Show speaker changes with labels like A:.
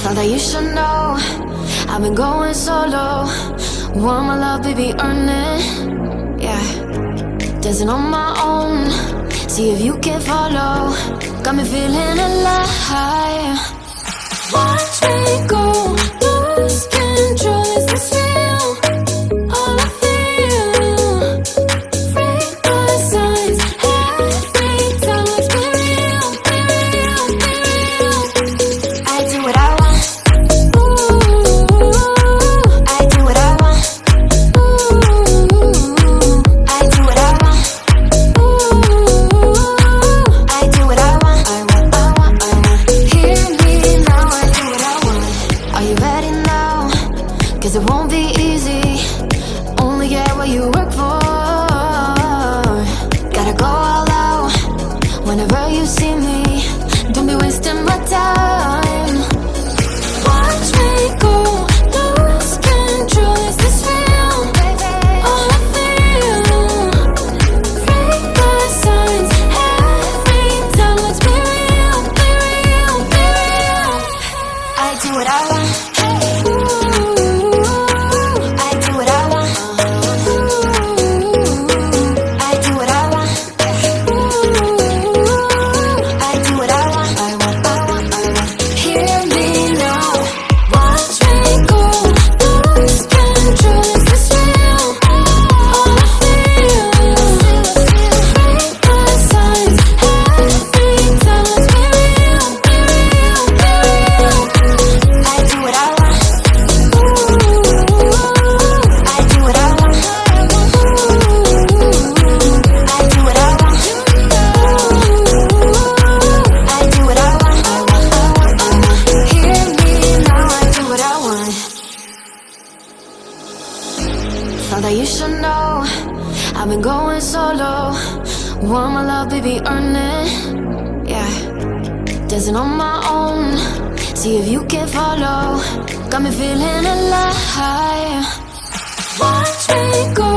A: Thought that you should know I've been going solo. Want my love, baby, earn it. Yeah, dancing on my own. See if you can follow. Got me feeling alive. Watch me go, lose control. Is this real? All I feel. Break the signs. Every time let's be real, be real, be real. I do what I want. Ooh, I do what I want. Ooh, I do what I want. Ooh, I do what I want. I want. Hear me now, I do what I want. Are you ready now? 'Cause it won't be easy. Only get what you work for. Gotta go all out whenever you see me. Don't be wasting my time. Watch me go, lose control. Is this real? All I feel. Break the signs. Every time let's be real, be real, be real. I do what I want. Ooh, I do what I want. Ooh, I do what I want. Ooh, I do what I want. I want. Hear me now. Watch me go, lose control. Is this real? All I feel. Break the signs. Every time let's be real, be real, be real. I do what I want. Ooh, I do what I want. Ooh, I do what I want. Ooh, I do what I want. Hear me now, I do what I want. Thought that you should know I've been going solo. Want my love, baby, earn it. Yeah, dancing on my own. See if you can follow. Got me feeling alive. Watch me go,